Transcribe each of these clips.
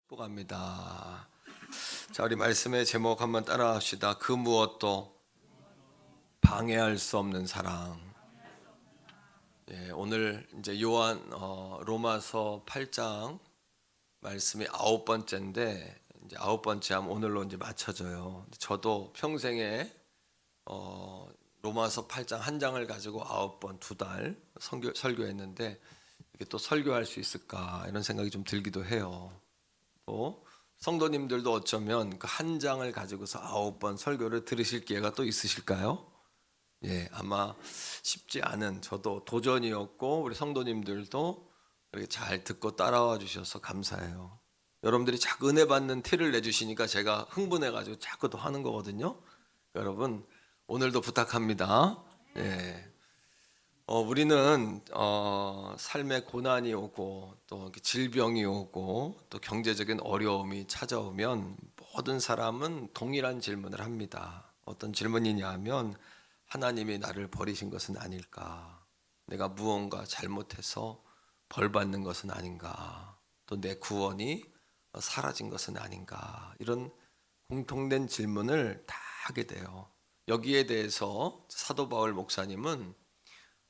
축복합니다. 자, 우리 말씀의 제목 한번 따라합시다. 그 무엇도 방해할 수 없는 사랑. 예, 오늘 이제 로마서 8장 말씀이 9번째인데 이제 9번째 하면 오늘로 이제 맞춰져요. 저도 평생에 로마서 8장 한 장을 가지고 9번 2달 설교했는데 이게 또 설교할 수 있을까 이런 생각이 좀 들기도 해요. 또 성도님들도 어쩌면 그 한 장을 가지고서 9번 설교를 들으실 기회가 또 있으실까요? 예, 아마 쉽지 않은 저도 도전이었고 우리 성도님들도 이렇게 잘 듣고 따라와 주셔서 감사해요. 여러분들이 자꾸 은혜 받는 티를 내주시니까 제가 흥분해가지고 자꾸 또 하는 거거든요. 여러분 오늘도 부탁합니다. 예. 우리는 삶에 고난이 오고 또 질병이 오고 또 경제적인 어려움이 찾아오면 모든 사람은 동일한 질문을 합니다. 어떤 질문이냐 하면 하나님이 나를 버리신 것은 아닐까? 내가 무언가 잘못해서 벌 받는 것은 아닌가? 또 내 구원이 사라진 것은 아닌가? 이런 공통된 질문을 다 하게 돼요. 여기에 대해서 사도 바울 목사님은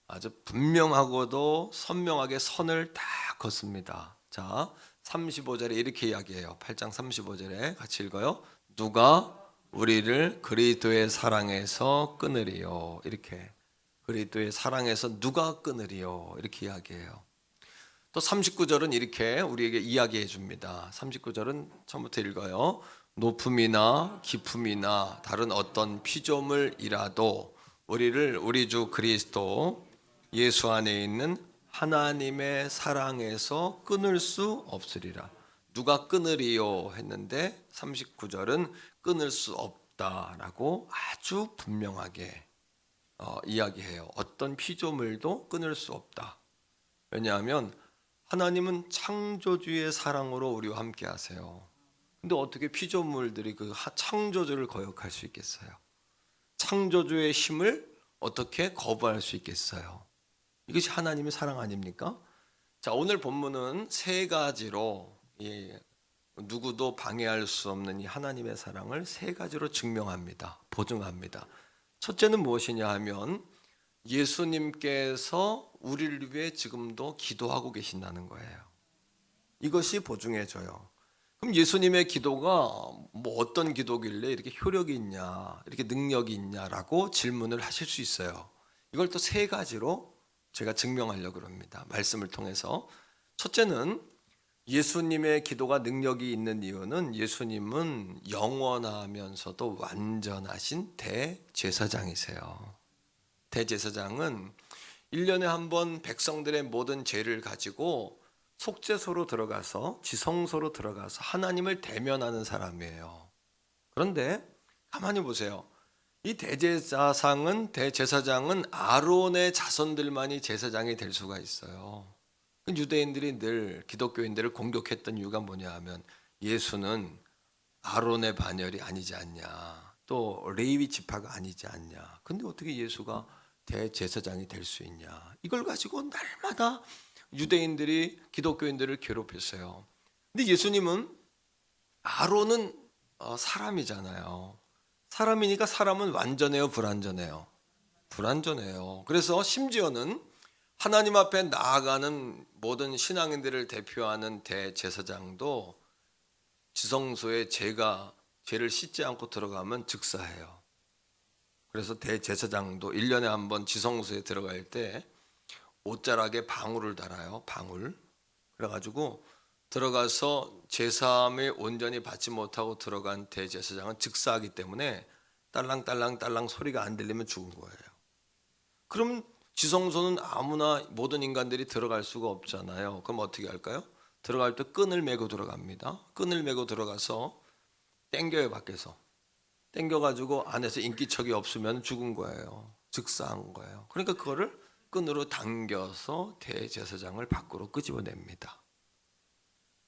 아주 분명하고도 선명하게 선을 다 걷습니다. 자, 35절에 이렇게 이야기해요. 8장 35절에 같이 읽어요. 누가 우리를 그리스도의 사랑에서 끊으리요. 이렇게 그리스도의 사랑에서 누가 끊으리요. 이렇게 이야기해요. 또 39절은 이렇게 우리에게 이야기해 줍니다. 39절은 처음부터 읽어요. 높음이나 깊음이나 다른 어떤 피조물이라도 우리를 우리 주 그리스도 예수 안에 있는 하나님의 사랑에서 끊을 수 없으리라. 누가 끊으리요 했는데 39절은 끊을 수 없다라고 아주 분명하게 이야기해요. 어떤 피조물도 끊을 수 없다. 왜냐하면 하나님은 창조주의 사랑으로 우리와 함께 하세요. 근데 어떻게 피조물들이 그 창조주를 거역할 수 있겠어요? 창조주의 힘을 어떻게 거부할 수 있겠어요? 이것이 하나님의 사랑 아닙니까? 자, 오늘 본문은 세 가지로 누구도 방해할 수 없는 이 하나님의 사랑을 세 가지로 증명합니다. 보증합니다. 첫째는 무엇이냐 하면 예수님께서 우리를 위해 지금도 기도하고 계신다는 거예요. 이것이 보증해져요. 그럼 예수님의 기도가 뭐 어떤 기도길래 이렇게 효력이 있냐, 이렇게 능력이 있냐라고 질문을 하실 수 있어요. 이걸 또 세 가지로 제가 증명하려고 합니다. 말씀을 통해서. 첫째는 예수님의 기도가 능력이 있는 이유는 예수님은 영원하면서도 완전하신 대제사장이세요. 대제사장은 1년에 한 번 백성들의 모든 죄를 가지고 속죄소로 들어가서 지성소로 들어가서 하나님을 대면하는 사람이에요. 그런데 가만히 보세요. 이 대제사장은 아론의 자손들만이 제사장이 될 수가 있어요. 유대인들이 늘 기독교인들을 공격했던 이유가 뭐냐 하면 예수는 아론의 반열이 아니지 않냐, 또 레위 지파가 아니지 않냐. 근데 어떻게 예수가 대제사장이 될 수 있냐? 이걸 가지고 날마다 유대인들이 기독교인들을 괴롭혔어요. 근데 예수님은 아론은 사람이잖아요. 사람이니까 사람은 완전해요, 불완전해요? 불완전해요. 그래서 심지어는 하나님 앞에 나아가는 모든 신앙인들을 대표하는 대제사장도 지성소에 죄를 씻지 않고 들어가면 즉사해요. 그래서 대제사장도 1년에 한 번 지성소에 들어갈 때 옷자락에 방울을 달아요. 방울. 그래가지고 들어가서 제사함을 온전히 받지 못하고 들어간 대제사장은 즉사하기 때문에 딸랑딸랑 소리가 안 들리면 죽은 거예요. 그럼 지성소는 아무나 모든 인간들이 들어갈 수가 없잖아요. 그럼 어떻게 할까요? 들어갈 때 끈을 메고 들어갑니다. 끈을 메고 들어가서 땡겨요, 밖에서. 땡겨가지고 안에서 인기척이 없으면 죽은 거예요. 즉사한 거예요. 그러니까 그거를 끈으로 당겨서 대제사장을 밖으로 끄집어냅니다.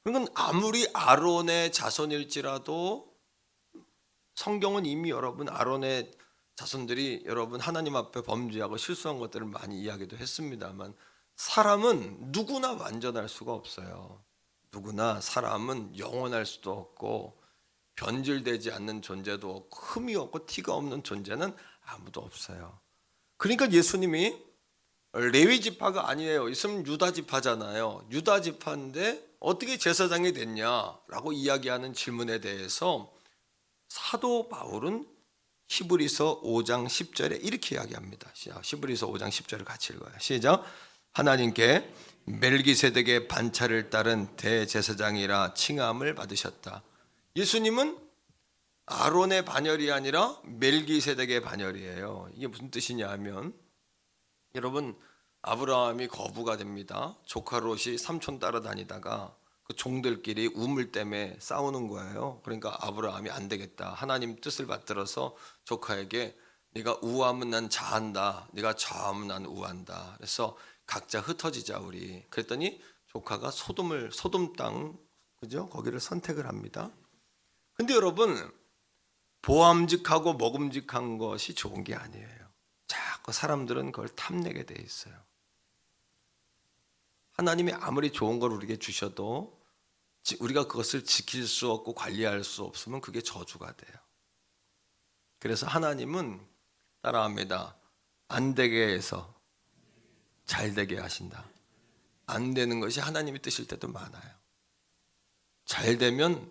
그러니까 아무리 아론의 자손일지라도 성경은 이미 여러분 아론의 자손들이 여러분 하나님 앞에 범죄하고 실수한 것들을 많이 이야기도 했습니다만 사람은 누구나 완전할 수가 없어요. 누구나 사람은 영원할 수도 없고 변질되지 않는 존재도 없고 흠이 없고 티가 없는 존재는 아무도 없어요. 그러니까 예수님이 레위 지파가 아니에요. 있으면 유다 지파잖아요. 유다 지파인데 어떻게 제사장이 됐냐라고 이야기하는 질문에 대해서 사도 바울은 히브리서 5장 10절에 이렇게 이야기합니다. 히브리서 5장 10절을 같이 읽어요. 시작. 하나님께 멜기세덱의 반차를 따른 대제사장이라 칭함을 받으셨다. 예수님은 아론의 반열이 아니라 멜기세덱의 반열이에요. 이게 무슨 뜻이냐 하면 여러분 아브라함이 거부가 됩니다. 조카 롯이 삼촌 따라다니다가 그 종들끼리 우물 때문에 싸우는 거예요. 그러니까 아브라함이 안 되겠다. 하나님 뜻을 받들어서 조카에게 네가 우하면 난 자한다. 네가 좌하면 난 우한다. 그래서 각자 흩어지자 우리. 그랬더니 조카가 소돔 땅 그죠? 거기를 선택을 합니다. 근데 여러분 보암직하고 먹음직한 것이 좋은 게 아니에요. 자꾸 사람들은 그걸 탐내게 돼 있어요. 하나님이 아무리 좋은 걸 우리에게 주셔도 우리가 그것을 지킬 수 없고 관리할 수 없으면 그게 저주가 돼요. 그래서 하나님은 따라합니다. 안 되게 해서 잘 되게 하신다. 안 되는 것이 하나님이 뜻일 때도 많아요. 잘 되면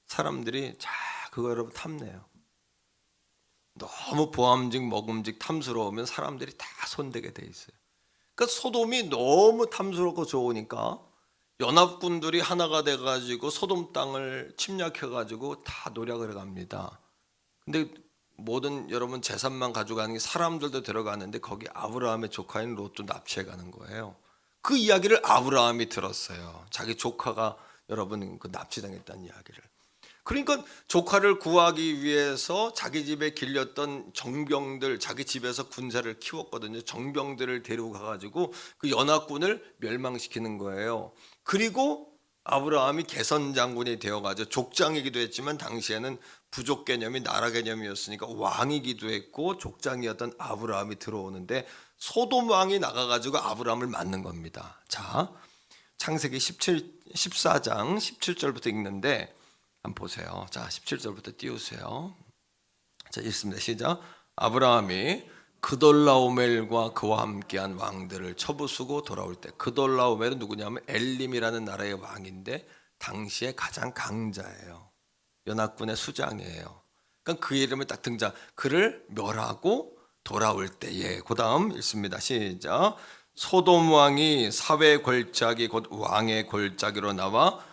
사람들이 그거를 탐내요. 너무 보암직 먹음직 탐스러우면 사람들이 다 손대게 돼 있어요. 그러니까 소돔이 너무 탐스럽고 좋으니까 연합군들이 하나가 돼가지고 소돔 땅을 침략해가지고 다 노략을 갑니다. 근데 모든 여러분 재산만 가져가는 게 사람들도 들어가는데 거기 아브라함의 조카인 롯도 납치해가는 거예요. 그 이야기를 아브라함이 들었어요. 자기 조카가 여러분 그 납치당했다는 이야기를. 그러니까 조카를 구하기 위해서 자기 집에 길렸던 정병들, 자기 집에서 군사를 키웠거든요. 정병들을 데리고 가가지고 그 연합군을 멸망시키는 거예요. 그리고 아브라함이 개선 장군이 되어가지고 족장이기도 했지만 당시에는 부족 개념이 나라 개념이었으니까 왕이기도 했고 족장이었던 아브라함이 들어오는데 소돔 왕이 나가가지고 아브라함을 맞는 겁니다. 자, 창세기 14장 17절부터 읽는데 한번 보세요. 자, 17절부터 띄우세요. 자, 읽습니다. 시작. 아브라함이 그돌라오멜과 그와 함께한 왕들을 쳐부수고 돌아올 때, 그돌라오멜은 누구냐면 엘림이라는 나라의 왕인데 당시에 가장 강자예요. 연합군의 수장이에요. 그러니까 그의 이름을 딱 등장. 그를 멸하고 돌아올 때에, 그 다음 읽습니다. 시작. 소돔 왕이 사회 골짜기 곧 왕의 골짜기로 나와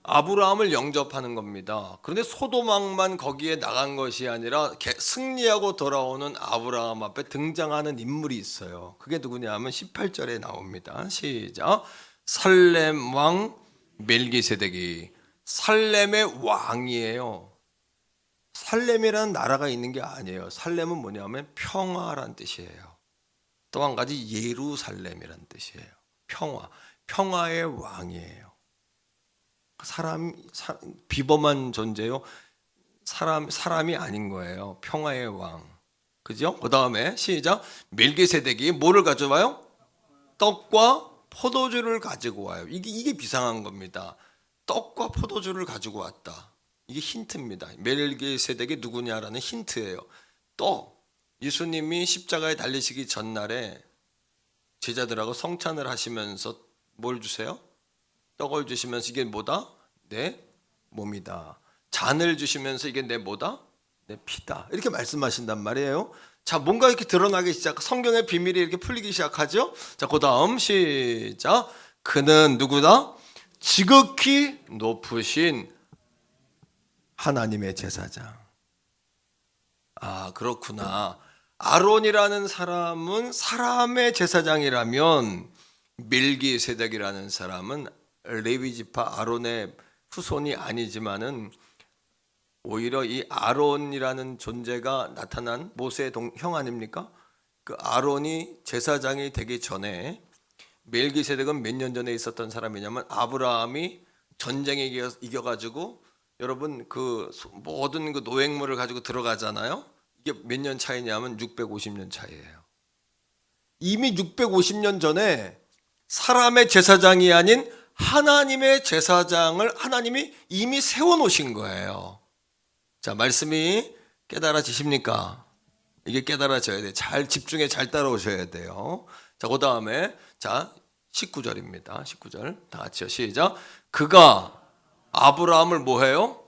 아브라함을 영접하는 겁니다. 그런데 소돔 왕만 거기에 나간 것이 아니라 승리하고 돌아오는 아브라함 앞에 등장하는 인물이 있어요. 그게 누구냐 하면 18절에 나옵니다. 시작. 살렘 왕 멜기세덱이 살렘의 왕이에요. 살렘이라는 나라가 있는 게 아니에요. 살렘은 뭐냐면 평화란 뜻이에요. 또 한 가지 예루살렘이란 뜻이에요. 평화의 왕이에요. 비범한 존재요. 사람이 아닌 거예요. 평화의 왕. 그죠? 그 다음에 시작. 멜기세덱이 뭐를 가져와요? 떡과 포도주를 가지고 와요. 이게 비상한 겁니다. 떡과 포도주를 가지고 왔다. 이게 힌트입니다. 멜기세덱이 누구냐라는 힌트예요. 떡. 예수님이 십자가에 달리시기 전날에 제자들하고 성찬을 하시면서 뭘 주세요? 떡을 주시면서 이게 뭐다? 내 몸이다. 잔을 주시면서 이게 내 뭐다? 내 피다. 이렇게 말씀하신단 말이에요. 자, 뭔가 이렇게 드러나기 성경의 비밀이 이렇게 풀리기 시작하죠. 자, 그 다음 시작. 그는 누구다? 지극히 높으신 하나님의 제사장. 아, 그렇구나. 아론이라는 사람은 사람의 제사장이라면 멜기세덱이라는 사람은 레위 지파 아론의 후손이 아니지만은 오히려 이 아론이라는 존재가 나타난 모세의 형 아닙니까? 그 아론이 제사장이 되기 전에 멜기세덱은 몇 년 전에 있었던 사람이냐면 아브라함이 전쟁에 이겨가지고 여러분 그 모든 그 노획물을 가지고 들어가잖아요. 이게 몇 년 차이냐면 650년 차이예요. 이미 650년 전에 사람의 제사장이 아닌 하나님의 제사장을 하나님이 이미 세워놓으신 거예요. 자, 말씀이 깨달아지십니까? 이게 깨달아져야 돼요. 잘 집중해 잘 따라오셔야 돼요. 자, 그 다음에 자 19절입니다. 19절 다 같이요. 시작. 그가 아브라함을 뭐해요?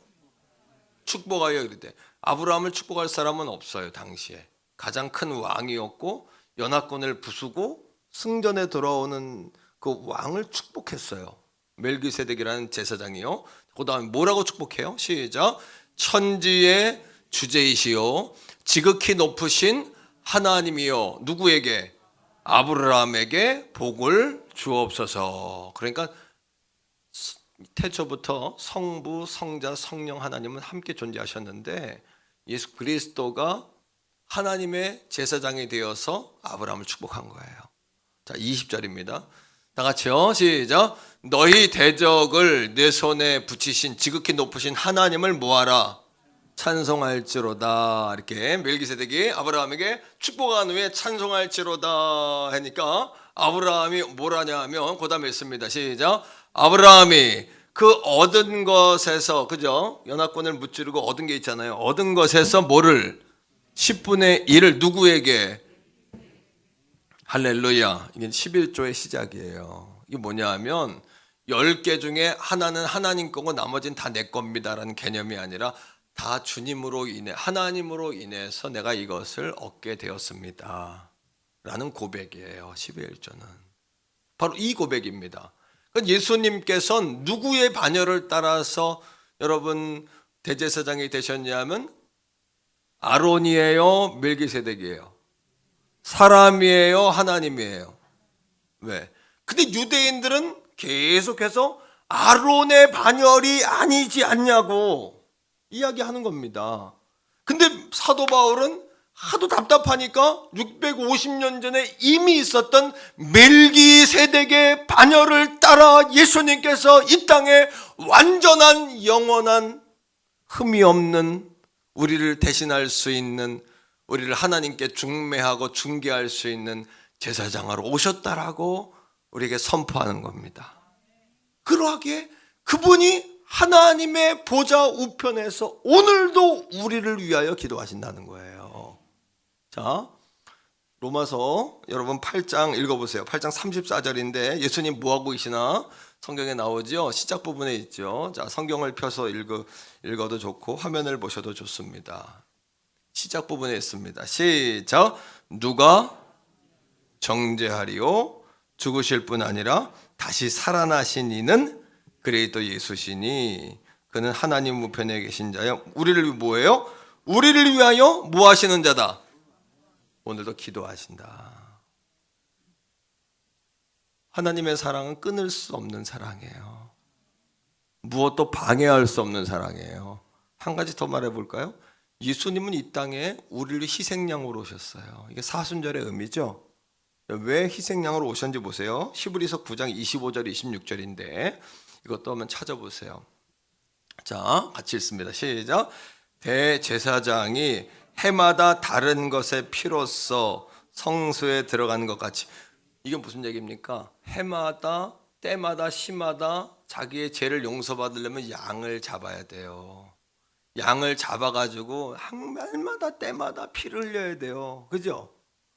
축복하여 이르되. 아브라함을 축복할 사람은 없어요. 당시에 가장 큰 왕이었고 연합군을 부수고 승전에 돌아오는 그 왕을 축복했어요. 멜기세덱이라는 제사장이요. 그 다음에 뭐라고 축복해요? 시작. 천지의 주제이시요 지극히 높으신 하나님이요 누구에게? 아브라함에게 복을 주옵소서. 그러니까 태초부터 성부, 성자, 성령 하나님은 함께 존재하셨는데 예수 그리스도가 하나님의 제사장이 되어서 아브라함을 축복한 거예요. 자, 20절입니다. 다 같이요. 시작. 너희 대적을 내 손에 붙이신 지극히 높으신 하나님을 뭐하라? 찬송할지로다. 이렇게 멜기세덱이 아브라함에게 축복한 후에 찬송할지로다 하니까 아브라함이 뭐라냐 하면 그 다음에 있습니다. 시작. 아브라함이 그 얻은 것에서, 그죠? 연합군을 무찌르고 얻은 게 있잖아요. 얻은 것에서 뭐를? 10분의 1을 누구에게? 할렐루야. 이게 11조의 시작이에요. 이게 뭐냐 하면 10개 중에 하나는 하나님 거고 나머지는 다 내 겁니다 라는 개념이 아니라 다 주님으로 인해, 하나님으로 인해서 내가 이것을 얻게 되었습니다 라는 고백이에요. 11조는 바로 이 고백입니다. 예수님께서는 누구의 반열을 따라서 여러분 대제사장이 되셨냐면 아론이에요? 멜기세덱이에요? 사람이에요? 하나님이에요? 왜? 근데 유대인들은 계속해서 아론의 반열이 아니지 않냐고 이야기하는 겁니다. 근데 사도 바울은 하도 답답하니까 650년 전에 이미 있었던 멜기세덱의 반열을 따라 예수님께서 이 땅에 완전한 영원한 흠이 없는 우리를 대신할 수 있는, 우리를 하나님께 중매하고 중개할 수 있는 제사장으로 오셨다라고 우리에게 선포하는 겁니다. 그러하기에 그분이 하나님의 보좌 우편에서 오늘도 우리를 위하여 기도하신다는 거예요. 자, 로마서 여러분 8장 읽어보세요. 8장 34절인데 예수님 뭐하고 계시나? 성경에 나오죠. 시작 부분에 있죠. 자, 성경을 펴서 읽어도 좋고 화면을 보셔도 좋습니다. 시작 부분에 있습니다. 시작. 누가 정죄하리요? 죽으실 뿐 아니라 다시 살아나신 이는 그리스도 예수시니 그는 하나님 우편에 계신 자요. 우리를 뭐예요? 우리를 위하여 뭐 하시는 자다? 오늘도 기도하신다. 하나님의 사랑은 끊을 수 없는 사랑이에요. 무엇도 방해할 수 없는 사랑이에요. 한 가지 더 말해볼까요? 예수님은 이 땅에 우리를 희생양으로 오셨어요. 이게 사순절의 의미죠. 왜 희생양으로 오셨는지 보세요. 히브리서 9장 25절 26절인데 이것도 한번 찾아보세요. 자, 같이 읽습니다. 시작. 대제사장이 해마다 다른 것의 피로써 성소에 들어가는 것 같이. 이게 무슨 얘기입니까? 해마다, 때마다, 시마다 자기의 죄를 용서받으려면 양을 잡아야 돼요. 양을 잡아가지고 날마다 때마다 피를 흘려야 돼요. 그죠?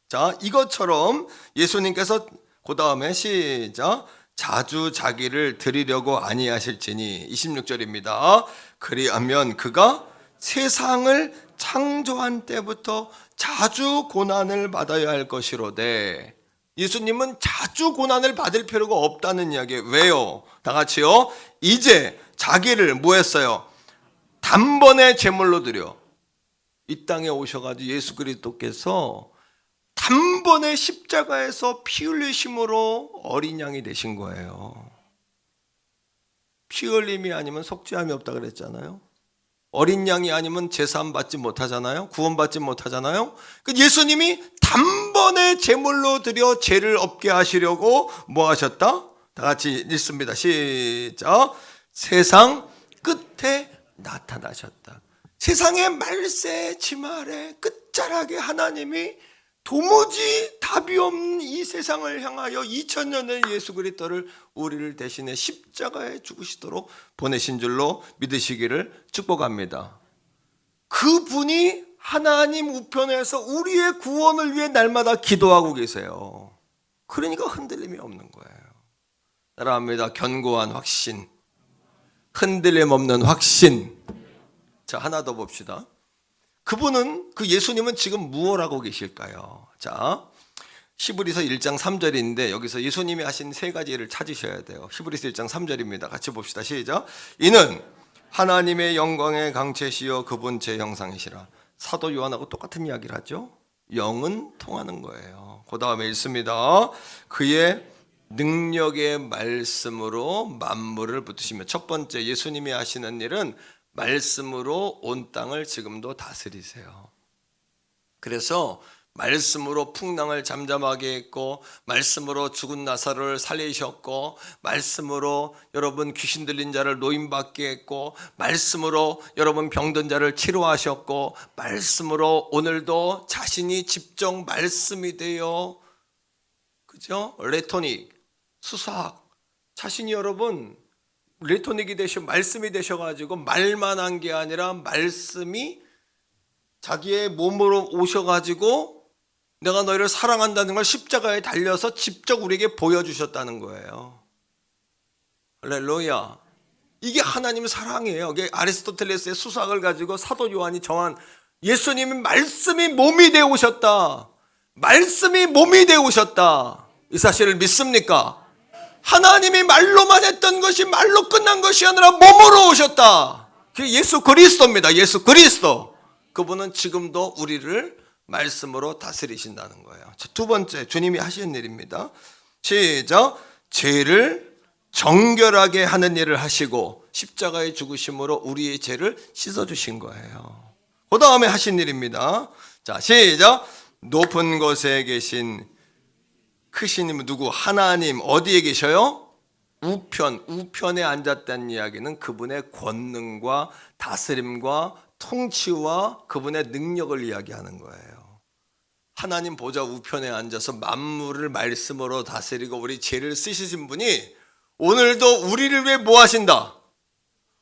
자, 이것처럼 예수님께서 그 다음에 시작. 자주 자기를 드리려고 아니하실지니 26절입니다. 그리하면 그가 세상을 창조한 때부터 자주 고난을 받아야 할 것이로되. 예수님은 자주 고난을 받을 필요가 없다는 이야기예요. 왜요? 다 같이요. 이제 자기를 뭐 했어요? 단번에 제물로 드려. 이 땅에 오셔가지고 예수 그리스도께서 단번에 십자가에서 피 흘리심으로 어린 양이 되신 거예요. 피 흘림이 아니면 속죄함이 없다 그랬잖아요. 어린 양이 아니면 제사함 받지 못하잖아요. 구원받지 못하잖아요. 예수님이 단번에 제물로 드려 죄를 없게 하시려고 뭐 하셨다? 다 같이 읽습니다. 시작. 세상 끝에 나타나셨다. 세상의 말세 지말에 끝자락에 하나님이 도무지 답이 없는 이 세상을 향하여 2000년의 예수 그리스도를 우리를 대신해 십자가에 죽으시도록 보내신 줄로 믿으시기를 축복합니다. 그분이 하나님 우편에서 우리의 구원을 위해 날마다 기도하고 계세요. 그러니까 흔들림이 없는 거예요. 따라합니다. 견고한 확신, 흔들림 없는 확신. 자, 하나 더 봅시다. 그분은, 그 예수님은 지금 무엇 하고 계실까요? 자, 히브리서 1장 3절인데 여기서 예수님이 하신 세 가지를 찾으셔야 돼요. 히브리서 1장 3절입니다. 같이 봅시다. 시작. 이는 하나님의 영광의 강체시여 그분 제 형상이시라. 사도 요한하고 똑같은 이야기를 하죠. 영은 통하는 거예요. 그 다음에 읽습니다. 그의 능력의 말씀으로 만물을 붙드시며. 첫 번째, 예수님이 하시는 일은 말씀으로 온 땅을 지금도 다스리세요. 그래서 말씀으로 풍랑을 잠잠하게 했고, 말씀으로 죽은 나사로를 살리셨고, 말씀으로 여러분 귀신 들린 자를 노임받게 했고, 말씀으로 여러분 병든 자를 치료하셨고, 말씀으로 오늘도 자신이 직접 말씀이 되어, 그죠? 레토닉, 수사학, 자신이 여러분 레토닉이 되셔, 말씀이 되셔가지고 말만 한 게 아니라 말씀이 자기의 몸으로 오셔가지고 내가 너희를 사랑한다는 걸 십자가에 달려서 직접 우리에게 보여주셨다는 거예요. 할렐루야. 이게 하나님의 사랑이에요. 이게 아리스토텔레스의 수사학을 가지고 사도 요한이 정한, 예수님이 말씀이 몸이 되어 오셨다. 말씀이 몸이 되어 오셨다. 이 사실을 믿습니까? 하나님이 말로만 했던 것이 말로 끝난 것이 아니라 몸으로 오셨다. 그게 예수 그리스도입니다. 예수 그리스도. 그분은 지금도 우리를 말씀으로 다스리신다는 거예요. 두 번째, 주님이 하시는 일입니다. 시작. 죄를 정결하게 하는 일을 하시고 십자가의 죽으심으로 우리의 죄를 씻어주신 거예요. 그 다음에 하신 일입니다. 자, 시작. 높은 곳에 계신 크신 님 누구? 하나님. 어디에 계셔요? 우편에 앉았다는 이야기는 그분의 권능과 다스림과 통치와 그분의 능력을 이야기하는 거예요. 하나님 보좌 우편에 앉아서 만물을 말씀으로 다스리고 우리 죄를 쓰시신 분이 오늘도 우리를 위해 뭐 하신다?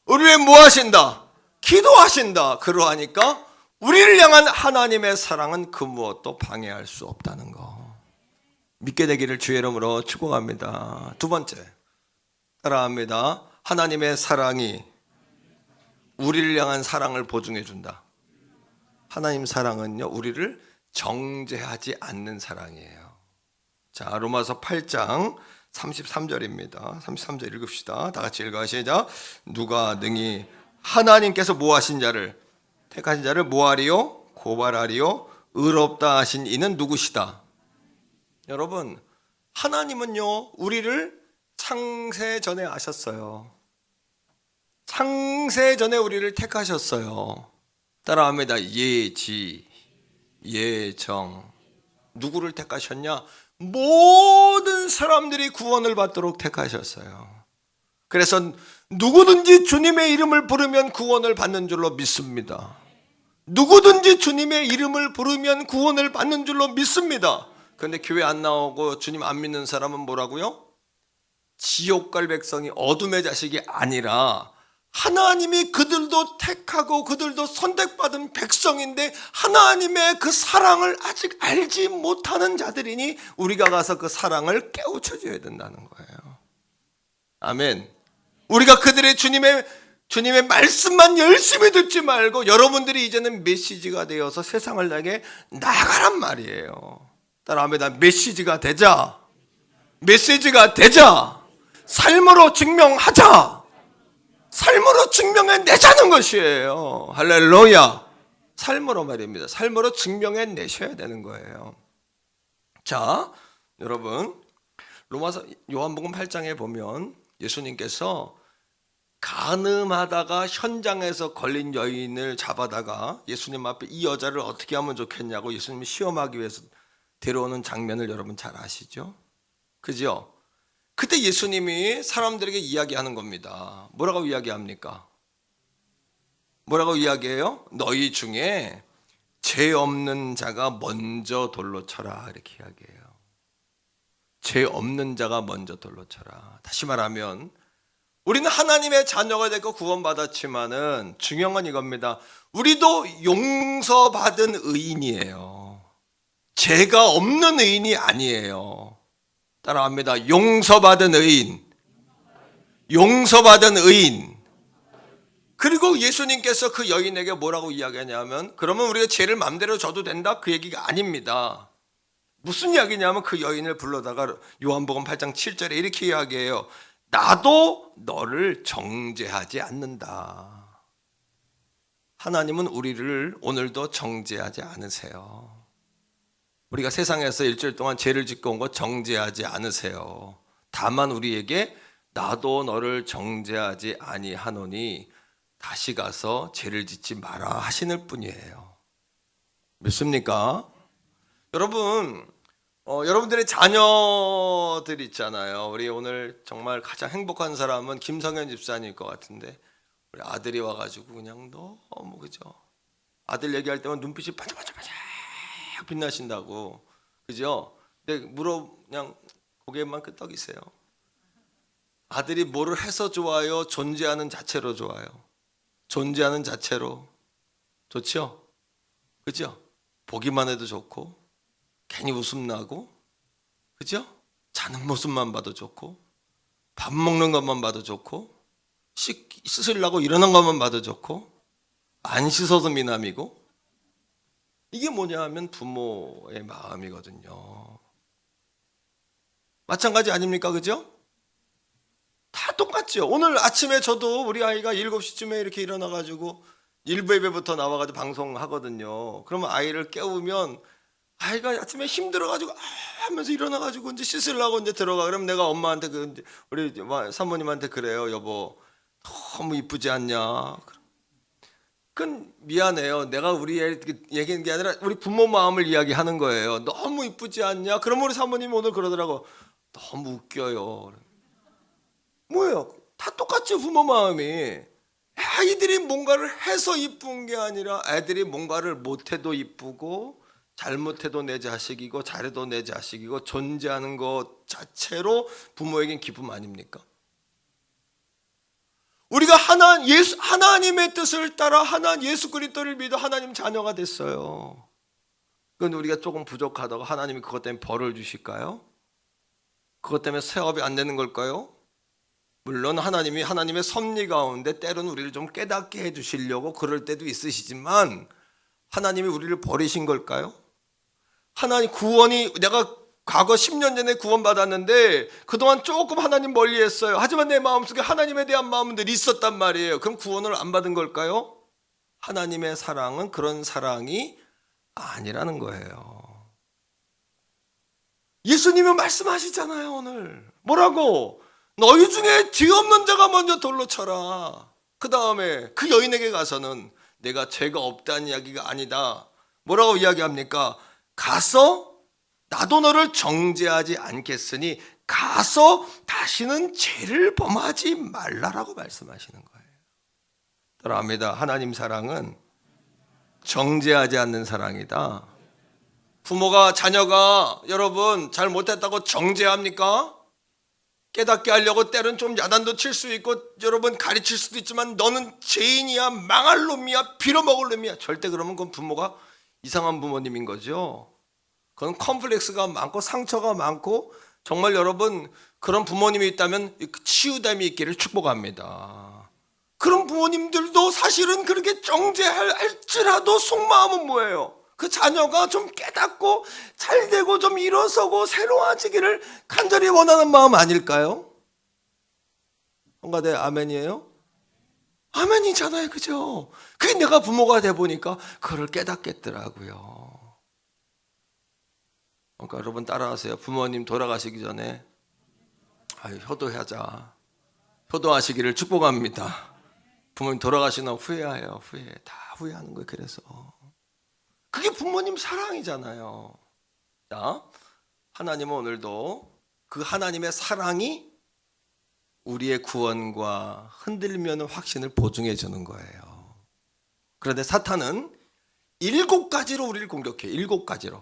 우리를 위해 뭐 하신다? 기도하신다. 그러하니까 우리를 향한 하나님의 사랑은 그 무엇도 방해할 수 없다는 거 믿게 되기를 주의 이름으로 축복합니다. 두 번째, 따라합니다. 하나님의 사랑이 우리를 향한 사랑을 보증해 준다. 하나님 사랑은요, 우리를 정죄하지 않는 사랑이에요. 자, 로마서 8장 33절입니다. 33절 읽읍시다. 다 같이 읽어요. 시작. 누가 능히 하나님께서 뭐 하신 자를, 택하신 자를 뭐 하리요? 고발하리요? 의롭다 하신 이는 누구시다? 여러분, 하나님은요, 우리를 창세 전에 아셨어요. 창세 전에 우리를 택하셨어요. 따라합니다. 예지, 예정. 누구를 택하셨냐? 모든 사람들이 구원을 받도록 택하셨어요. 그래서 누구든지 주님의 이름을 부르면 구원을 받는 줄로 믿습니다. 누구든지 주님의 이름을 부르면 구원을 받는 줄로 믿습니다. 그런데 교회 안 나오고 주님 안 믿는 사람은 뭐라고요? 지옥 갈 백성이 어둠의 자식이 아니라 하나님이 그들도 택하고 그들도 선택받은 백성인데 하나님의 그 사랑을 아직 알지 못하는 자들이니 우리가 가서 그 사랑을 깨우쳐줘야 된다는 거예요. 아멘. 우리가 그들의 주님의 말씀만 열심히 듣지 말고 여러분들이 이제는 메시지가 되어서 세상을 향해 나가란 말이에요. 따라합니다. 메시지가 되자. 메시지가 되자. 삶으로 증명하자. 삶으로 증명해내자는 것이에요. 할렐루야. 삶으로 말입니다. 삶으로 증명해내셔야 되는 거예요. 자, 여러분, 로마서 요한복음 8장에 보면 예수님께서 간음하다가 현장에서 걸린 여인을 잡아다가 예수님 앞에 이 여자를 어떻게 하면 좋겠냐고 예수님이 시험하기 위해서 데려오는 장면을 여러분 잘 아시죠? 그죠? 그때 예수님이 사람들에게 이야기하는 겁니다. 뭐라고 이야기합니까? 뭐라고 이야기해요? 너희 중에 죄 없는 자가 먼저 돌로 쳐라 이렇게 이야기해요. 죄 없는 자가 먼저 돌로 쳐라. 다시 말하면 우리는 하나님의 자녀가 되고 구원받았지만은 중요한 건 이겁니다. 우리도 용서받은 의인이에요. 죄가 없는 의인이 아니에요. 따라합니다. 용서받은 의인. 용서받은 의인. 그리고 예수님께서 그 여인에게 뭐라고 이야기하냐면 그러면 우리가 죄를 마음대로 져도 된다? 그 얘기가 아닙니다. 무슨 이야기냐면 그 여인을 불러다가 요한복음 8장 7절에 이렇게 이야기해요. 나도 너를 정죄하지 않는다. 하나님은 우리를 오늘도 정죄하지 않으세요. 우리가 세상에서 일주일 동안 죄를 짓고 온 거 정죄하지 않으세요. 다만 우리에게 나도 너를 정죄하지 아니하노니 다시 가서 죄를 짓지 마라 하시는 뿐이에요. 믿습니까? 여러분, 여러분들의 자녀들 있잖아요. 우리 오늘 정말 가장 행복한 사람은 김성현 집사님일 것 같은데 우리 아들이 와가지고 그냥 너무 그죠? 아들 얘기할 때만 눈빛이 반짝반짝반짝 빛나신다고 그죠? 근데 그냥 고개만 끄덕이세요. 아들이 뭐를 해서 좋아요? 존재하는 자체로 좋아요. 존재하는 자체로 좋죠? 그죠? 보기만 해도 좋고 괜히 웃음 나고 그죠? 자는 모습만 봐도 좋고 밥 먹는 것만 봐도 좋고 씻으려고 일어난 것만 봐도 좋고 안 씻어도 미남이고 이게 뭐냐 하면 부모의 마음이거든요. 마찬가지 아닙니까? 그죠? 다 똑같죠. 오늘 아침에 저도 우리 아이가 7시쯤에 이렇게 일어나가지고 일부 예배부터 나와가지고 방송하거든요. 그러면 아이를 깨우면 아이가 아침에 힘들어가지고 하면서 일어나가지고 이제 씻으려고 이제 들어가. 그럼 내가 엄마한테 우리 사모님한테 그래요. 여보 너무 이쁘지 않냐? 그건 미안해요. 내가 우리 애 얘기하는 게 아니라 우리 부모 마음을 이야기하는 거예요. 너무 이쁘지 않냐? 그럼 우리 사모님이 오늘 그러더라고. 너무 웃겨요. 뭐예요? 다 똑같죠, 부모 마음이. 아이들이 뭔가를 해서 이쁜 게 아니라 애들이 뭔가를 못해도 이쁘고 잘못해도 내 자식이고 잘해도 내 자식이고 존재하는 것 자체로 부모에겐 기쁨 아닙니까? 우리가 하나님의 뜻을 따라 예수 그리스도를 믿어 하나님 자녀가 됐어요. 그건 우리가 조금 부족하다고 하나님이 그것 때문에 벌을 주실까요? 그것 때문에 사업이 안 되는 걸까요? 물론 하나님의 섭리 가운데 때로는 우리를 좀 깨닫게 해주시려고 그럴 때도 있으시지만 하나님이 우리를 버리신 걸까요? 하나님 구원이 내가 과거 10년 전에 구원받았는데 그동안 조금 하나님 멀리했어요. 하지만 내 마음속에 하나님에 대한 마음은 늘 있었단 말이에요. 그럼 구원을 안 받은 걸까요? 하나님의 사랑은 그런 사랑이 아니라는 거예요. 예수님은 말씀하시잖아요. 오늘 뭐라고? 너희 중에 죄 없는 자가 먼저 돌로 쳐라. 그 다음에 그 여인에게 가서는 내가 죄가 없다는 이야기가 아니다. 뭐라고 이야기합니까? 가서 나도 너를 정죄하지 않겠으니 가서 다시는 죄를 범하지 말라라고 말씀하시는 거예요. 따라합니다. 하나님 사랑은 정죄하지 않는 사랑이다. 부모가 자녀가 여러분 잘못했다고 정죄합니까? 깨닫게 하려고 때론 좀 야단도 칠 수 있고 여러분 가르칠 수도 있지만 너는 죄인이야, 망할 놈이야, 빌어먹을 놈이야. 절대 그러면 그건 부모가 이상한 부모님인 거죠. 그건 컴플렉스가 많고 상처가 많고 정말 여러분 그런 부모님이 있다면 치유됨이 있기를 축복합니다. 그런 부모님들도 사실은 그렇게 정죄할지라도 속마음은 뭐예요? 그 자녀가 좀 깨닫고 잘 되고 좀 일어서고 새로워지기를 간절히 원하는 마음 아닐까요? 한가대 아멘이에요? 아멘이잖아요. 그죠? 그게 내가 부모가 돼 보니까 그걸 깨닫겠더라고요. 그러니까 여러분 따라하세요. 부모님 돌아가시기 전에 효도하자. 효도하시기를 축복합니다. 부모님 돌아가시나 후회해요. 다 후회하는 거예요. 그래서 그게 부모님 사랑이잖아요. 자, 하나님은 오늘도 그 하나님의 사랑이 우리의 구원과 흔들리면 확신을 보증해 주는 거예요. 그런데 사탄은 7가지로 우리를 공격해. 7가지로.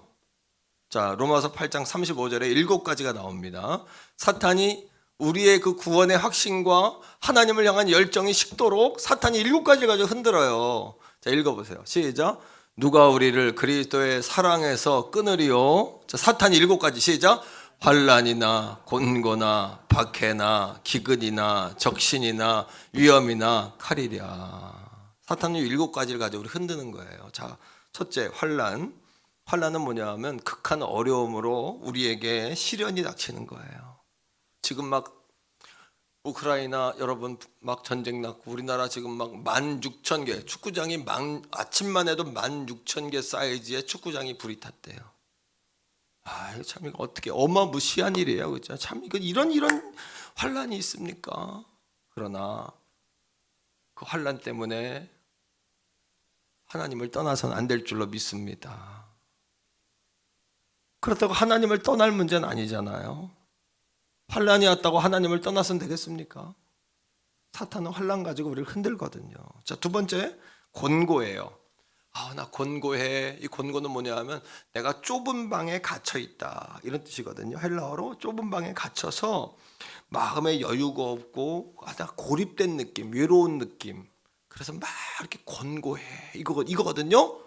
자, 로마서 8장 35절에 7가지가 나옵니다. 사탄이 우리의 그 구원의 확신과 하나님을 향한 열정이 식도록 사탄이 7가지를 가지고 흔들어요. 자, 읽어보세요. 시작. 누가 우리를 그리스도의 사랑에서 끊으리요? 자, 사탄이 7가지. 시작. 환난이나 곤고나 박해나 기근이나 적신이나 위험이나 칼이랴. 사탄은 7가지를 가지고 우리 흔드는 거예요. 자, 첫째, 환난. 환난은 뭐냐 하면 극한 어려움으로 우리에게 시련이 닥치는 거예요. 지금 막 우크라이나 여러분 막 전쟁 났고 우리나라 지금 막 16,000개 축구장이 아침만 해도 16,000개 사이즈의 축구장이 불이 탔대요. 아, 이거 참 이거 어떻게 어마무시한 일이에요, 그렇죠? 참 이거 이런 환난이 있습니까? 그러나 그 환난 때문에 하나님을 떠나서는 안 될 줄로 믿습니다. 그렇다고 하나님을 떠날 문제는 아니잖아요. 환난이 왔다고 하나님을 떠나서는 되겠습니까? 사탄은 환난 가지고 우리를 흔들거든요. 자, 두 번째, 곤고해요. 아, 나 곤고해. 이 곤고는 뭐냐 하면 내가 좁은 방에 갇혀 있다, 이런 뜻이거든요. 헬라어로 좁은 방에 갇혀서 마음에 여유가 없고 고립된 느낌, 외로운 느낌. 그래서 막 이렇게 곤고해. 이거거든요.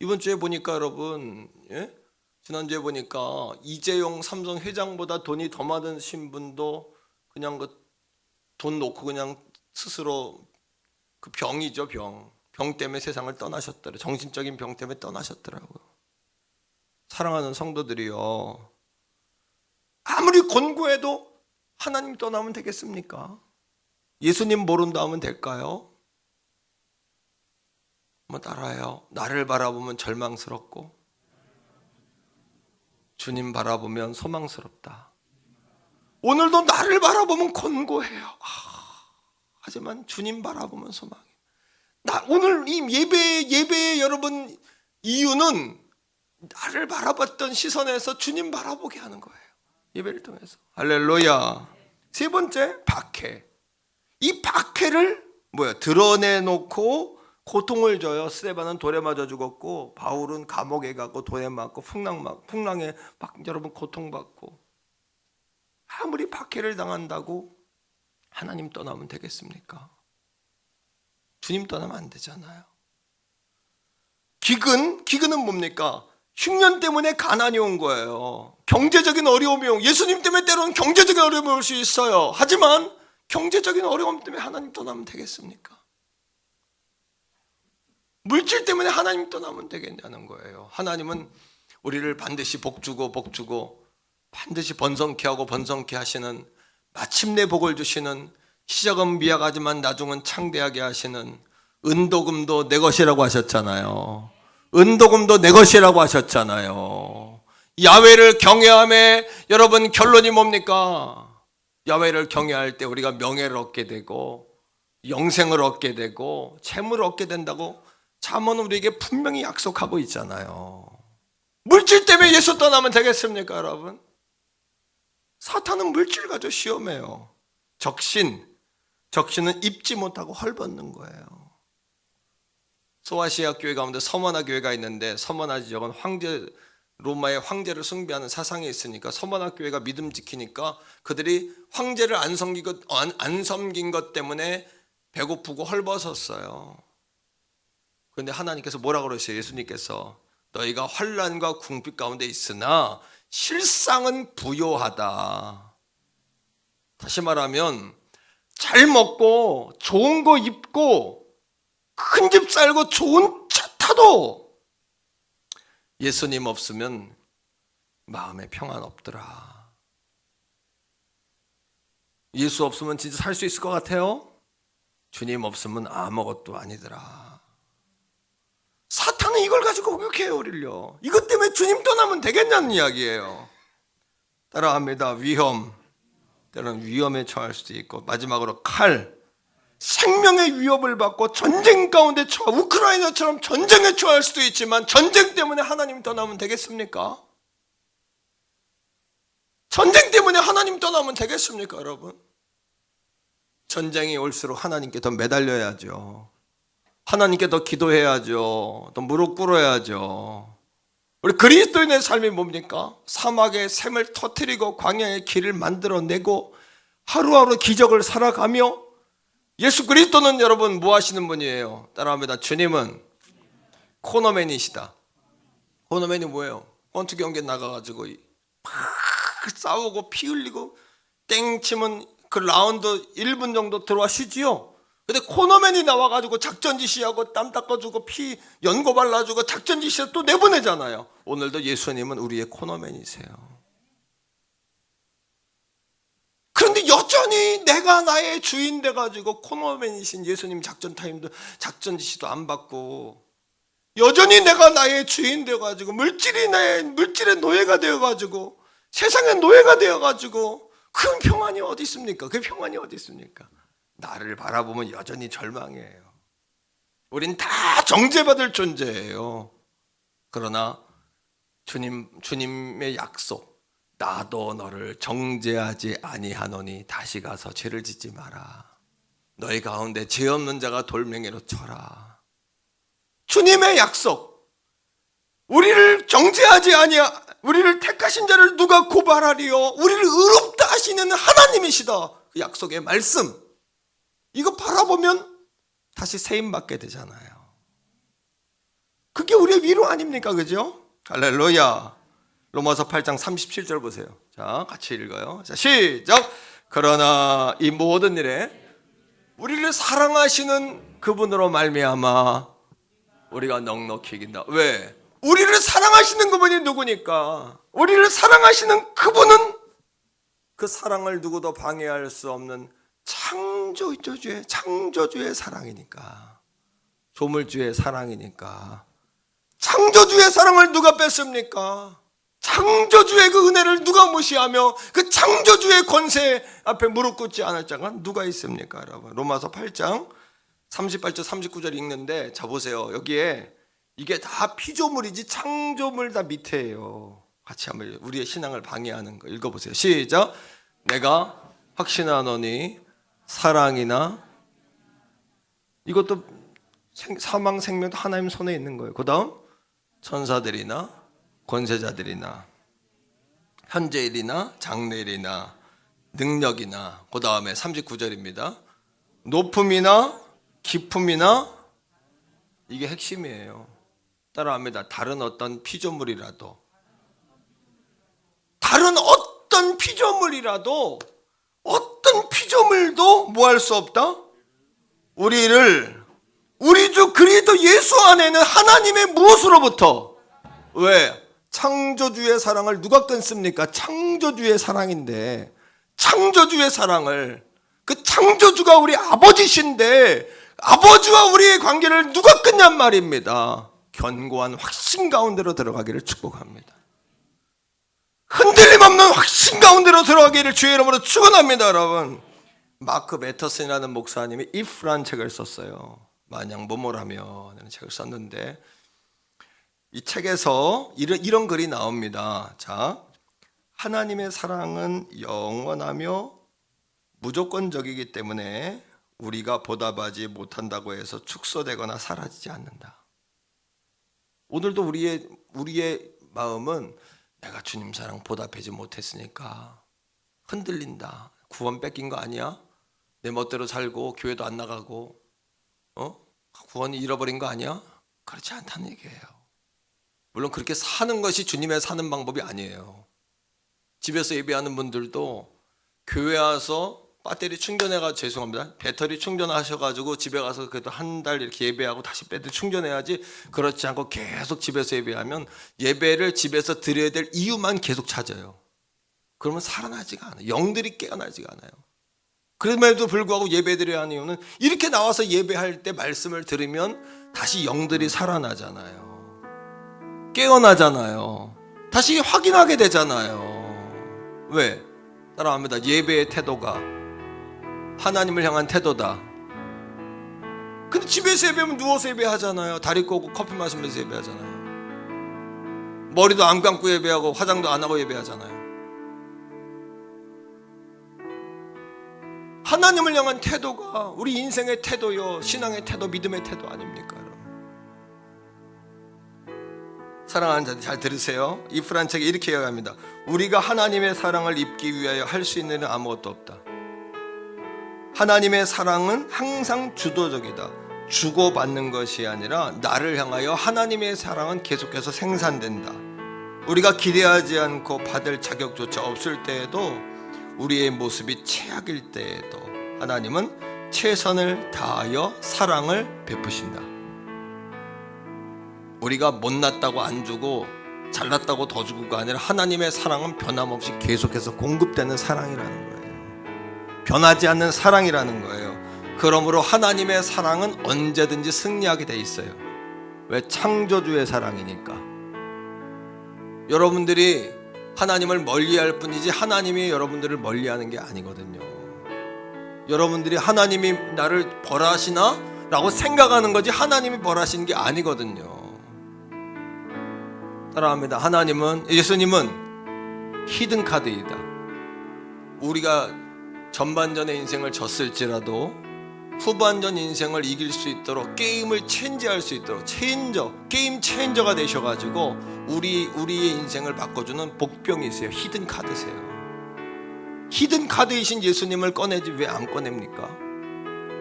이번 주에 보니까 여러분, 지난주에 보니까 이재용 삼성 회장보다 돈이 더 많으신 분도 그냥 돈 놓고 그냥 스스로 그 병이죠, 병 때문에 세상을 떠나셨더라고요. 정신적인 병 때문에 떠나셨더라고요. 사랑하는 성도들이요, 아무리 곤고해도 하나님 떠나면 되겠습니까? 예수님 모른다 하면 될까요? 한번 따라해요. 나를 바라보면 절망스럽고 주님 바라보면 소망스럽다. 오늘도 나를 바라보면 곤고해요. 하지만 주님 바라보면 소망이에요. 오늘 이 예배의 여러분 이유는 나를 바라봤던 시선에서 주님 바라보게 하는 거예요. 예배를 통해서. 할렐루야. 세 번째, 박해. 이 박해를 드러내놓고 고통을 줘요. 스데반은 돌에 맞아 죽었고 바울은 감옥에 가고 돌에 맞고 풍랑에 막 여러분 고통받고. 아무리 박해를 당한다고 하나님 떠나면 되겠습니까? 주님 떠나면 안 되잖아요. 기근은 뭡니까? 흉년 때문에 가난이 온 거예요. 경제적인 어려움이 온, 예수님 때문에 때로는 경제적인 어려움이 올 수 있어요. 하지만 경제적인 어려움 때문에 하나님 떠나면 되겠습니까? 물질 때문에 하나님 떠나면 되겠냐는 거예요. 하나님은 우리를 반드시 복주고 반드시 번성케 하고 번성케 하시는, 마침내 복을 주시는, 시작은 미약하지만 나중은 창대하게 하시는, 은도금도 내 것이라고 하셨잖아요. 은도금도 내 것이라고 하셨잖아요. 야훼를 경외함에 여러분 결론이 뭡니까? 야훼를 경외할 때 우리가 명예를 얻게 되고 영생을 얻게 되고 재물을 얻게 된다고 잠언은 우리에게 분명히 약속하고 있잖아요. 물질 때문에 예수 떠나면 되겠습니까, 여러분? 사탄은 물질 가지고 시험해요. 적신은 입지 못하고 헐벗는 거예요. 소아시아 교회 가운데 서머나 교회가 있는데, 서머나 지역은 로마의 황제를 숭배하는 사상이 있으니까 서머나 교회가 믿음 지키니까 그들이 황제를 안 섬긴 것 때문에 배고프고 헐벗었어요. 그런데 하나님께서 뭐라고 그러세요? 예수님께서 너희가 환난과 궁핍 가운데 있으나 실상은 부요하다. 다시 말하면 잘 먹고 좋은 거 입고 큰 집 살고 좋은 차 타도 예수님 없으면 마음에 평안 없더라. 예수 없으면 진짜 살 수 있을 것 같아요? 주님 없으면 아무것도 아니더라. 사탄은 이걸 가지고 공격해요, 우리를요. 이것 때문에 주님 떠나면 되겠냐는 이야기예요. 따라합니다. 위험. 때로는 위험에 처할 수도 있고, 마지막으로 칼. 생명의 위협을 받고 전쟁 가운데 우크라이나처럼 전쟁에 처할 수도 있지만 전쟁 때문에 하나님 떠나면 되겠습니까? 전쟁 때문에 하나님 떠나면 되겠습니까, 여러분? 전쟁이 올수록 하나님께 더 매달려야죠. 하나님께 더 기도해야죠. 더 무릎 꿇어야죠. 우리 그리스도인의 삶이 뭡니까? 사막에 샘을 터뜨리고 광야의 길을 만들어내고 하루하루 기적을 살아가며, 예수 그리스도는 여러분 뭐 하시는 분이에요? 따라합니다. 주님은 코너맨이시다. 코너맨이 뭐예요? 권투 경기에 나가가지고 막 싸우고 피 흘리고 땡 치면 그 라운드 1분 정도 들어와 쉬지요. 근데 코너맨이 나와가지고 작전 지시하고 땀 닦아주고 피 연고 발라주고 작전 지시해서 또 내보내잖아요. 오늘도 예수님은 우리의 코너맨이세요. 그런데 여전히 내가 나의 주인 돼가지고 코너맨이신 예수님 작전 타임도 작전 지시도 안 받고, 여전히 내가 나의 주인 되어가지고 물질의 노예가 되어가지고 세상의 노예가 되어가지고 그 평안이 어디 있습니까? 그 평안이 어디 있습니까? 나를 바라보면 여전히 절망이에요. 우린 다 정죄받을 존재예요. 그러나 주님의 약속, 나도 너를 정죄하지 아니하노니 다시 가서 죄를 짓지 마라. 너희 가운데 죄 없는 자가 돌멩이로 쳐라. 주님의 약속, 우리를 정죄하지 아니하, 우리를 택하신 자를 누가 고발하리요? 우리를 의롭다 하시는 하나님이시다. 그 약속의 말씀, 이거 바라보면 다시 세임받게 되잖아요. 그게 우리의 위로 아닙니까? 그죠? 할렐루야. 로마서 8장 37절 보세요. 자, 같이 읽어요. 자, 시작. 그러나 이 모든 일에 우리를 사랑하시는 그분으로 말미암아 우리가 넉넉히 이긴다. 왜? 우리를 사랑하시는 그분이 누구니까? 우리를 사랑하시는 그분은 그 사랑을 누구도 방해할 수 없는 창조주의 사랑이니까, 조물주의 사랑이니까. 창조주의 사랑을 누가 뺐습니까? 창조주의 그 은혜를 누가 무시하며 그 창조주의 권세 앞에 무릎 꿇지 않을 자가 누가 있습니까? 여러분, 로마서 8장 38절 39절 읽는데, 자 보세요. 여기에 이게 다 피조물이지 창조물 다 밑에예요. 같이 한번 우리의 신앙을 방해하는 거 읽어보세요. 시작. 내가 확신하노니 사랑이나, 이것도 사망 생명도 하나님 손에 있는 거예요. 그 다음 천사들이나 권세자들이나 현재일이나 장래일이나 능력이나, 그 다음에 39절입니다. 높음이나 깊음이나, 이게 핵심이에요. 따라합니다. 다른 어떤 피조물이라도, 어떤 피조물도 뭐 할 수 없다? 우리 주 그리스도 예수 안에는 하나님의 무엇으로부터? 왜? 창조주의 사랑을 누가 끊습니까? 창조주의 사랑인데, 창조주의 사랑을, 그 창조주가 우리 아버지신데 아버지와 우리의 관계를 누가 끊냔 말입니다. 견고한 확신 가운데로 들어가기를 축복합니다. 흔들림 없는 확신 가운데로 들어가기를 주의 이름으로 축원합니다. 여러분, 마크 매터슨이라는 목사님이 if라는 책을 썼어요. 만약 뭐뭐라면 이라는 책을 썼는데, 이 책에서 이런 글이 나옵니다. 자, 하나님의 사랑은 영원하며 무조건적이기 때문에 우리가 보답하지 못한다고 해서 축소되거나 사라지지 않는다. 오늘도 우리의 마음은 내가 주님 사랑 보답하지 못했으니까 흔들린다. 구원 뺏긴 거 아니야? 내 멋대로 살고 교회도 안 나가고 구원이 잃어버린 거 아니야? 그렇지 않다는 얘기예요. 물론 그렇게 사는 것이 주님의 사는 방법이 아니에요. 집에서 예배하는 분들도 교회 와서 배터리 충전하셔가지고 집에 가서 그래도 한 달 이렇게 예배하고 다시 배터리 충전해야지, 그렇지 않고 계속 집에서 예배하면 예배를 집에서 드려야 될 이유만 계속 찾아요. 그러면 살아나지가 않아요. 영들이 깨어나지가 않아요. 그럼에도 불구하고 예배 드려야 하는 이유는, 이렇게 나와서 예배할 때 말씀을 들으면 다시 영들이 살아나잖아요. 깨어나잖아요. 다시 확인하게 되잖아요. 왜? 따라합니다. 예배의 태도가 하나님을 향한 태도다. 근데 집에서 예배하면 누워서 예배하잖아요. 다리 꼬고 커피 마시면서 예배하잖아요. 머리도 안 감고 예배하고 화장도 안 하고 예배하잖아요. 하나님을 향한 태도가 우리 인생의 태도요, 신앙의 태도, 믿음의 태도 아닙니까? 여러분? 사랑하는 자들 잘 들으세요. 이 프란책이 이렇게 이야기합니다. 우리가 하나님의 사랑을 입기 위하여 할 수 있는 일은 아무것도 없다. 하나님의 사랑은 항상 주도적이다. 주고받는 것이 아니라 나를 향하여 하나님의 사랑은 계속해서 생산된다. 우리가 기대하지 않고 받을 자격조차 없을 때에도, 우리의 모습이 최악일 때에도 하나님은 최선을 다하여 사랑을 베푸신다. 우리가 못났다고 안 주고 잘났다고 더 주고가 아니라 하나님의 사랑은 변함없이 계속해서 공급되는 사랑이라는 거예요. 변하지 않는 사랑이라는 거예요. 그러므로 하나님의 사랑은 언제든지 승리하게 돼 있어요. 왜? 창조주의 사랑이니까. 여러분들이 하나님을 멀리할 뿐이지 하나님이 여러분들을 멀리하는 게 아니거든요. 여러분들이 하나님이 나를 벌하시나? 라고 생각하는 거지 하나님이 벌하시는 게 아니거든요. 따라합니다. 하나님은, 예수님은 히든카드이다. 우리가 전반전의 인생을 졌을지라도 후반전 인생을 이길 수 있도록, 게임을 체인지할 수 있도록 게임 체인저가 되셔가지고 우리의 인생을 바꿔주는 복병이세요. 히든카드세요. 히든카드이신 예수님을 꺼내지 왜 안 꺼냅니까?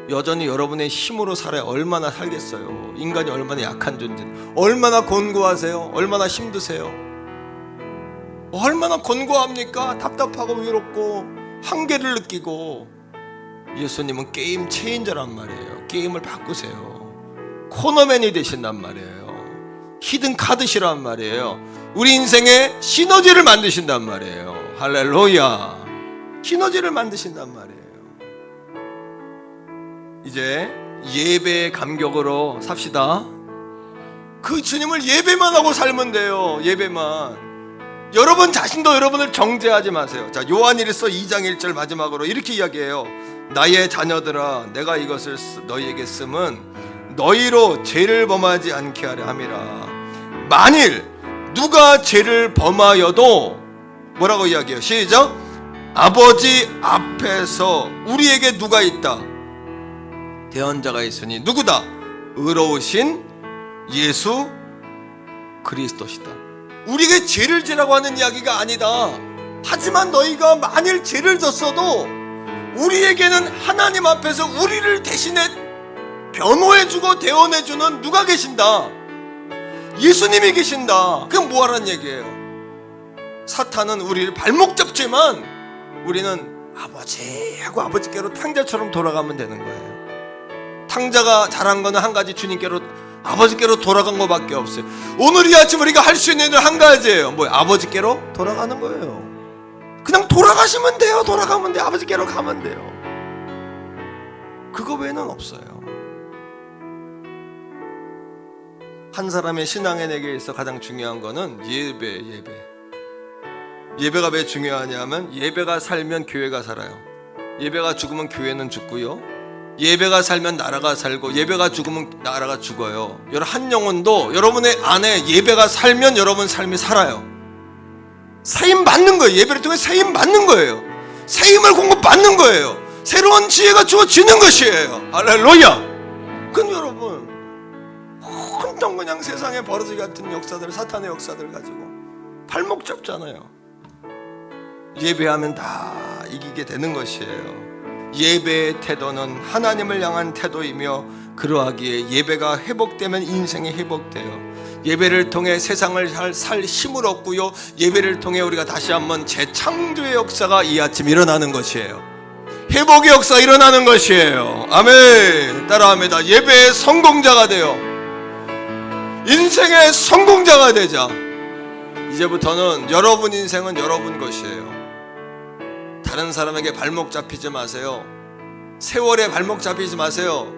여전히 여러분의 힘으로 살아야 얼마나 살겠어요. 인간이 얼마나 약한 존재인데, 얼마나 곤고하세요? 얼마나 힘드세요? 얼마나 곤고합니까? 답답하고 외롭고 한계를 느끼고. 예수님은 게임 체인저란 말이에요. 게임을 바꾸세요. 코너맨이 되신단 말이에요. 히든 카드시란 말이에요. 우리 인생에 시너지를 만드신단 말이에요. 할렐루야. 시너지를 만드신단 말이에요. 이제 예배의 감격으로 삽시다. 그 주님을 예배만 하고 살면 돼요. 예배만. 여러분 자신도 여러분을 정죄하지 마세요. 자, 요한일서 2장 1절 마지막으로 이렇게 이야기해요. 나의 자녀들아, 내가 이것을 너희에게 쓰면 너희로 죄를 범하지 않게 하려 함이라. 만일 누가 죄를 범하여도 뭐라고 이야기해요? 시작. 아버지 앞에서 우리에게 누가 있다? 대언자가 있으니 누구다? 의로우신 예수 그리스도시다. 우리에게 죄를 지라고 하는 이야기가 아니다. 하지만 너희가 만일 죄를 졌어도 우리에게는 하나님 앞에서 우리를 대신해 변호해주고 대언해주는 누가 계신다? 예수님이 계신다. 그럼 뭐하라는 얘기예요? 사탄은 우리를 발목 잡지만 우리는 아버지 하고 아버지께로 탕자처럼 돌아가면 되는 거예요. 탕자가 잘한 거는 한 가지, 주님께로 아버지께로 돌아간 것밖에 없어요. 오늘 이 아침 우리가 할 수 있는 일은 한 가지예요. 뭐예요? 아버지께로 돌아가는 거예요. 그냥 돌아가시면 돼요. 돌아가면 돼요. 아버지께로 가면 돼요. 그거 외에는 없어요. 한 사람의 신앙의 내게에서 가장 중요한 거는 예배가 왜 중요하냐면, 예배가 살면 교회가 살아요. 예배가 죽으면 교회는 죽고요, 예배가 살면 나라가 살고, 예배가 죽으면 나라가 죽어요. 여러분, 한 영혼도 여러분의 안에 예배가 살면 여러분 삶이 살아요. 세임 받는 거예요. 예배를 통해 세임 받는 거예요. 세임을 공급받는 거예요. 새로운 지혜가 주어지는 것이에요. 할렐루야. 그럼 여러분, 혼통 그냥 세상에 버러지 같은 역사들, 사탄의 역사들 가지고 발목 잡잖아요. 예배하면 다 이기게 되는 것이에요. 예배의 태도는 하나님을 향한 태도이며, 그러하기에 예배가 회복되면 인생이 회복돼요. 예배를 통해 세상을 살 힘을 얻고요, 예배를 통해 우리가 다시 한번 재창조의 역사가 이 아침 일어나는 것이에요. 회복의 역사가 일어나는 것이에요. 아멘. 따라합니다. 예배의 성공자가 되어 인생의 성공자가 되자. 이제부터는 여러분 인생은 여러분 것이에요. 다른 사람에게 발목 잡히지 마세요. 세월에 발목 잡히지 마세요.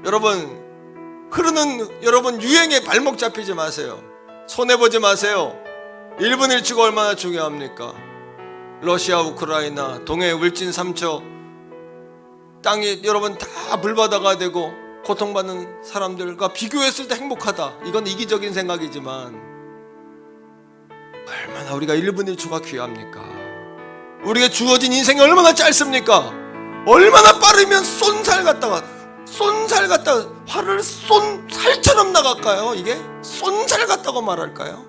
여러분, 흐르는 여러분 유행에 발목 잡히지 마세요. 손해보지 마세요. 1분 1초가 얼마나 중요합니까? 러시아, 우크라이나, 동해 울진 3초, 땅이 여러분 다 불바다가 되고 고통받는 사람들과 비교했을 때 행복하다. 이건 이기적인 생각이지만 얼마나 우리가 1분 1초가 귀합니까? 우리가 주어진 인생이 얼마나 짧습니까? 얼마나 빠르면 쏜살 갔다가 화를 쏜살처럼 나갈까요? 이게 쏜살 같다고 말할까요?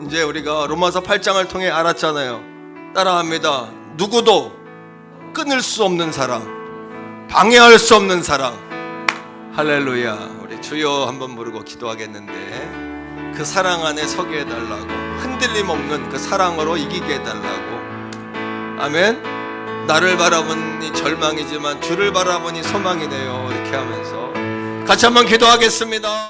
이제 우리가 로마서 8장을 통해 알았잖아요. 따라합니다. 누구도 끊을 수 없는 사랑, 방해할 수 없는 사랑. 할렐루야. 우리 주여 한번 부르고 기도하겠는데, 그 사랑 안에 서게 해달라고, 흔들림 없는 그 사랑으로 이기게 해달라고. 아멘. 나를 바라보니 절망이지만 주를 바라보니 소망이네요. 이렇게 하면서 같이 한번 기도하겠습니다.